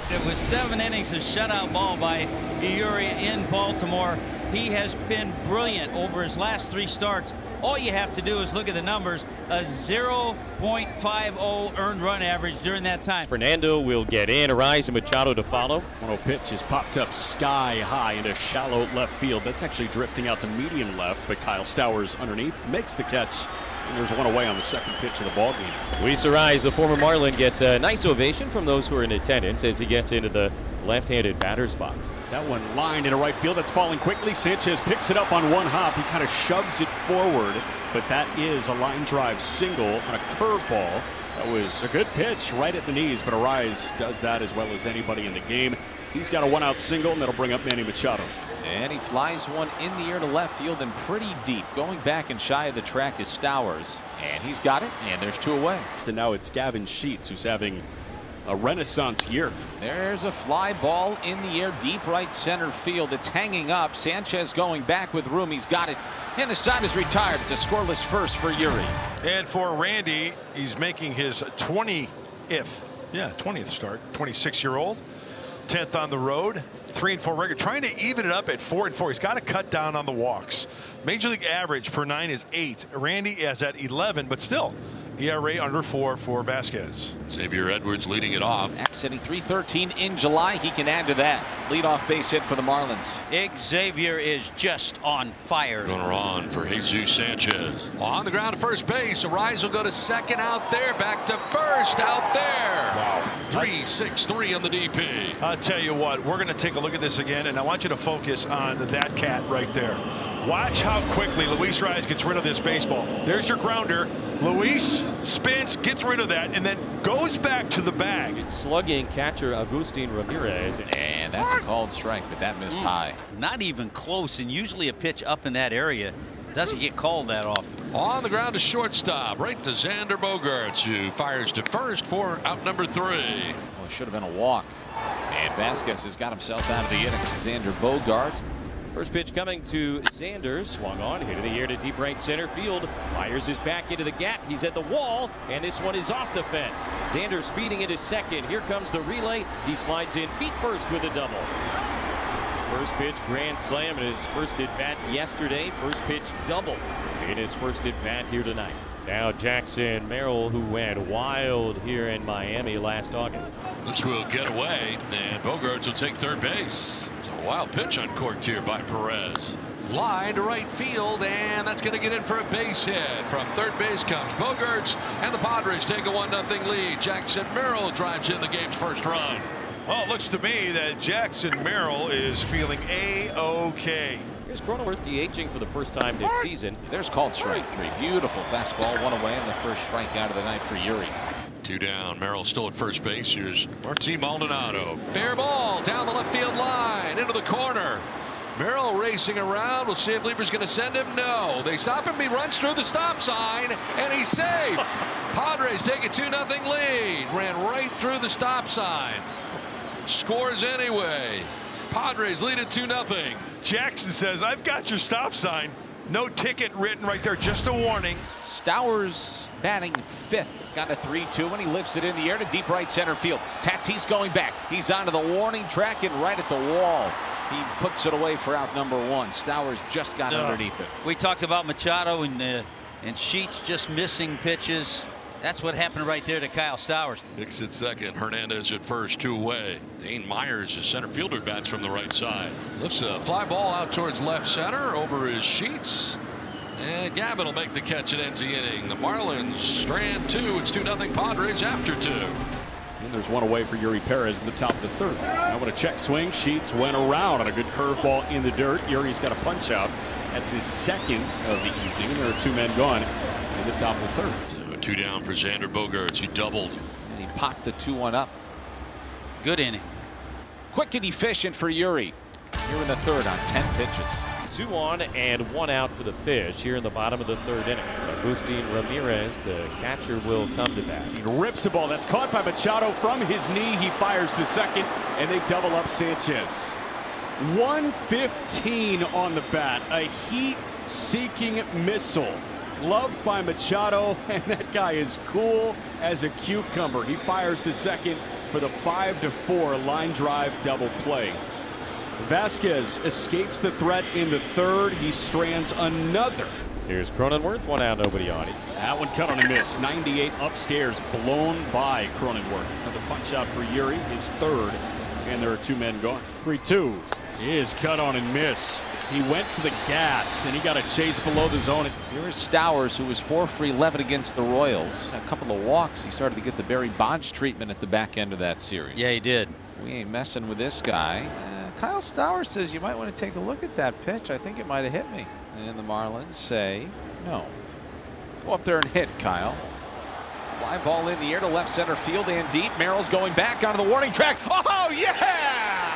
It was 7 innings of shutout ball by Uri in Baltimore. He has been brilliant over his last 3 starts. All you have to do is look at the numbers. A 0.50 earned run average during that time. Fernando will get in. Arise and Machado to follow. 1-0 pitch is popped up sky high into shallow left field. That's actually drifting out to medium left, but Kyle Stowers underneath makes the catch. And there's 1 away on the second pitch of the ball game. Luis Arise, the former Marlin, gets a nice ovation from those who are in attendance as he gets into the left-handed batter's box. That one lined into right field. That's falling quickly. Sanchez picks it up on one hop. He kind of shoves it forward, but that is a line drive single on a curveball. That was a good pitch right at the knees, but Arise does that as well as anybody in the game. He's got a 1-out single, and that'll bring up Manny Machado. And he flies one in the air to left field and pretty deep. Going back and shy of the track is Stowers. And he's got it, and there's 2 away. And now it's Gavin Sheets, who's having a renaissance year. There's a fly ball in the air, deep right center field. It's hanging up. Sanchez going back with room. He's got it. And the side is retired. It's a scoreless first for Uri. And for Randy, he's making his 20th start. 26-year-old. 10th on the road. 3-4 record, trying to even it up at 4-4. He's got to cut down on the walks. Major league average per 9 is 8. Randy is at 11, but still ERA under 4 for Vasquez. Xavier Edwards leading it off. Hitting .313 in July. He can add to that. Leadoff base hit for the Marlins. Xavier is just on fire. Runner on for Jesus Sanchez. On the ground to first base. Arise will go to second out there. Back to first out there. Wow. 3-6-3 on the DP. I'll tell you what, we're going to take a look at this again, and I want you to focus on that cat right there. Watch how quickly Luis Rise gets rid of this baseball. There's your grounder. Luis spins, gets rid of that, and then goes back to the bag. Slugging catcher Agustin Ramirez. And that's a called strike, but that missed high. Not even close, and usually a pitch up in that area doesn't get called that often. On the ground to shortstop, right to Xander Bogaerts, who fires to first for out number 3. Well, it should have been a walk. And Vasquez has got himself out of the inning. Xander Bogaerts. First pitch coming to Sanders. Swung on, hit in the air to deep right center field. Fires his back into the gap. He's at the wall, and this one is off the fence. Xander speeding into second. Here comes the relay. He slides in feet first with a double. First pitch grand slam in his first at bat yesterday. First pitch double in his first at bat here tonight. Now Jackson Merrill, who went wild here in Miami last August. This will get away, and Bogaerts will take third base. It's a wild pitch uncorked here by Perez. Line to right field, and that's going to get in for a base hit. From third base comes Bogaerts, and the Padres take a 1-0 lead. Jackson Merrill drives in the game's first run. Well, it looks to me that Jackson Merrill is feeling A-OK. Here's Cronenworth DHing for the first time this season. There's called strike 3. Beautiful fastball, 1 away, and the first strikeout of the night for Uri. 2 down. Merrill still at first base. Here's Martin Maldonado. Fair ball down the left field line into the corner. Merrill racing around. We'll see if Lieber's going to send him. No. They stop him. He runs through the stop sign, and he's safe. Padres take a 2-0 lead. Ran right through the stop sign. Scores anyway. Padres lead at 2-0. Jackson says, I've got your stop sign. No ticket written right there, just a warning. Stowers batting 5th. Got a 3-2, and he lifts it in the air to deep right center field. Tatis going back. He's onto the warning track and right at the wall. He puts it away for out number 1. Stowers just got underneath it. We talked about Machado and Sheets just missing pitches. That's what happened right there to Kyle Stowers. Hicks at second. Hernandez at first. 2 away. Dane Myers, the center fielder, bats from the right side. Lifts a fly ball out towards left center over his Sheets. And Gavin will make the catch and ends the inning. The Marlins strand 2. It's 2-0 Padres after 2. And there's 1 away for Uri Perez in the top of the 3rd. Now with a check swing, Sheets went around on a good curveball in the dirt. Uri's got a punch out. That's his 2nd of the evening. There are 2 men gone in the top of the 3rd. So 2 down for Xander Bogaerts. He doubled. And he popped the 2-1 up. Good inning. Quick and efficient for Uri. Here in the 3rd on 10 pitches. 2 on and 1 out for the Fish here in the bottom of the 3rd inning. Agustin Ramirez, the catcher, will come to bat. He rips the ball. That's caught by Machado from his knee. He fires to second, and they double up Sanchez. 115 on the bat. A heat-seeking missile. Gloved by Machado, and that guy is cool as a cucumber. He fires to second, for the 5-4 line drive double play. Vasquez escapes the threat in the third. He strands another. Here's Cronenworth, 1 out, nobody on. That one cut on a miss. 98 upstairs, blown by Cronenworth. Another punch out for Yuri, his third, and there are 2 men gone. 3-2 is cut on and missed. He went to the gas and he got a chase below the zone. Here's Stowers, who was 4 for 11 against the Royals. A couple of walks. He started to get the Barry Bonds treatment at the back end of that series. Yeah, he did. We ain't messing with this guy. Kyle Stowers says you might want to take a look at that pitch. I think it might have hit me. And the Marlins say no. Go up there and hit, Kyle. Fly ball in the air to left center field and deep. Merrill's going back onto the warning track. Oh, yeah!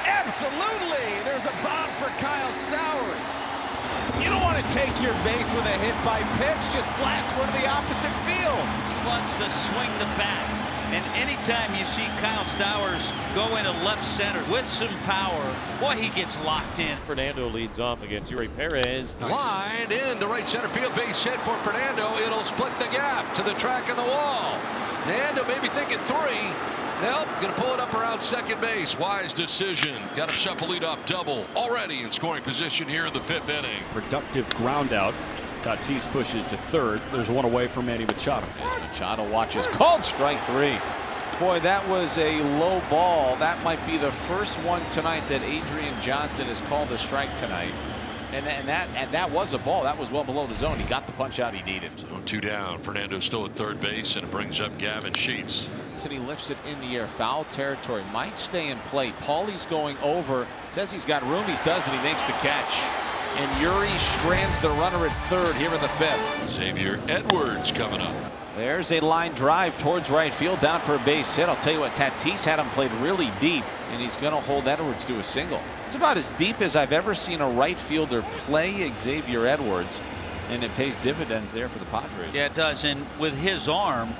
Absolutely! There's a bomb for Kyle Stowers. You don't want to take your base with a hit by pitch. Just blast one to the opposite field. He wants to swing the bat. And anytime you see Kyle Stowers go into left center with some power, boy, he gets locked in. Fernando leads off against Yuri Perez. Lined into right center field, base hit for Fernando. It'll split the gap to the track of the wall. Nando maybe thinking 3. Nope, gonna pull it up around second base. Wise decision. Got himself a leadoff double already in scoring position here in the 5th inning. Productive ground out. Tatis pushes to third. There's one away from Manny Machado. As Machado watches, called strike 3. Boy, that was a low ball. That might be the first one tonight that Adrian Johnson has called a strike tonight. And that was a ball. That was well below the zone. He got the punch out he needed. So 2 down. Fernando's still at third base, and it brings up Gavin Sheets. And he lifts it in the air. Foul territory. Might stay in play. Paulie's going over. Says he's got room. He does, and he makes the catch. And Yuri strands the runner at third here in the 5th. Xavier Edwards coming up. There's a line drive towards right field, down for a base hit. I'll tell you what, Tatis had him played really deep, and he's going to hold Edwards to a single. It's about as deep as I've ever seen a right fielder play Xavier Edwards, and it pays dividends there for the Padres. Yeah, it does. And with his arm,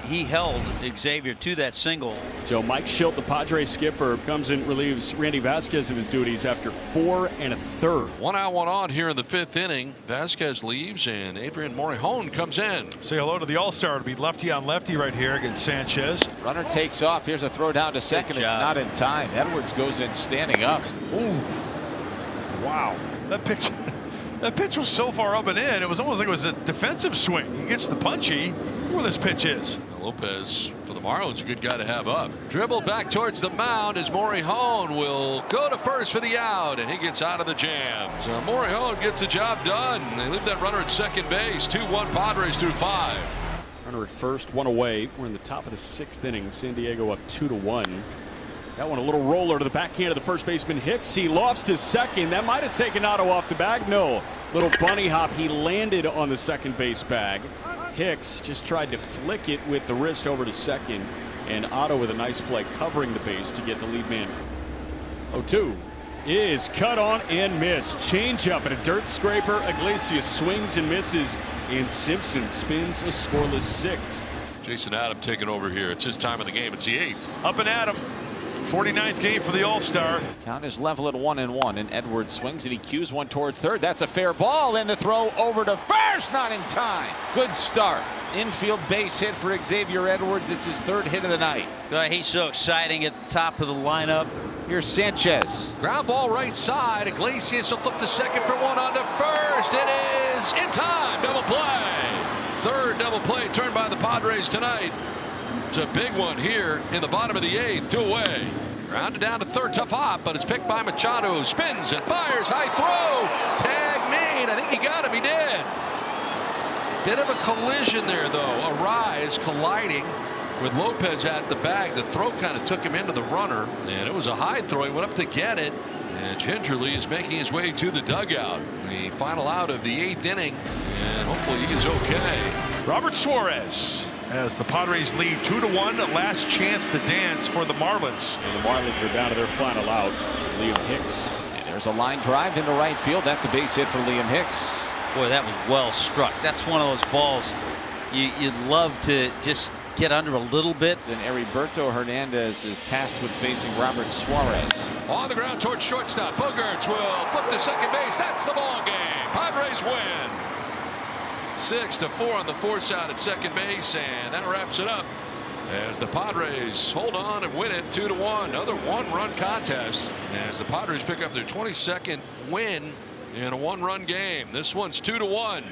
he held Xavier to that single. So Mike Schilt, the Padres skipper, comes in, relieves Randy Vasquez of his duties after 4 1/3. 1 out, 1 on here in the 5th inning. Vasquez leaves and Adrian Morejon comes in. Say hello to the All-Star. To be lefty on lefty right here against Sanchez. Runner takes off. Here's a throw down to second. It's not in time. Edwards goes in standing up. Ooh. Wow. That pitch was so far up and in, it was almost like it was a defensive swing. He gets the punchy. Where this pitch is. Lopez for the Marlins, a good guy to have up. Dribbled back towards the mound as Morejon will go to first for the out, and he gets out of the jam. So Morejon gets the job done. They leave that runner at second base. 2-1 Padres through 5. Runner at first, 1 away. We're in the top of the 6th inning. San Diego up 2-1. That one a little roller to the backhand of the first baseman Hicks. He lofts to second. That might have taken Otto off the bag. No. Little bunny hop. He landed on the second base bag. Hicks just tried to flick it with the wrist over to second, and Otto with a nice play covering the base to get the lead man. 0-2 is cut on and missed. Change up and a dirt scraper. Iglesias swings and misses, and Simpson spins a scoreless 6th. Jason Adam taking over here. It's his time of the game. It's the 8th. Up and Adam. 49th game for the All-Star. Count is level at 1-1, and Edwards swings and he cues one towards third. That's a fair ball, and the throw over to first, not in time. Good start. Infield base hit for Xavier Edwards. It's his 3rd hit of the night. He's so exciting at the top of the lineup. Here's Sanchez. Ground ball right side. Iglesias will flip to second for one on to first. It is in time. Double play. 3rd double play turned by the Padres tonight. It's a big one here in the bottom of the 8th. 2 away. Grounded down to third, tough hop, but it's picked by Machado. Spins and fires, high throw. Tag made. I think he got him. He did. Bit of a collision there, though. A rise colliding with Lopez at the bag. The throw kind of took him into the runner, and it was a high throw. He went up to get it, and Gingerly is making his way to the dugout. The final out of the 8th inning, and hopefully he is okay. Robert Suarez. As the Padres lead 2-1, last chance to dance for the Marlins. And the Marlins are down to their final out. Liam Hicks. And there's a line drive into right field. That's a base hit for Liam Hicks. Boy, that was well struck. That's one of those balls you'd love to just get under a little bit. And Heriberto Hernandez is tasked with facing Robert Suarez. On the ground towards shortstop. Bogaerts will flip to second base. That's the ball game. Padres win. 6-4 on the force out at second base, and that wraps it up as the Padres hold on and win it 2-1. Another one-run contest as the Padres pick up their 22nd win in a one-run game. This one's 2-1.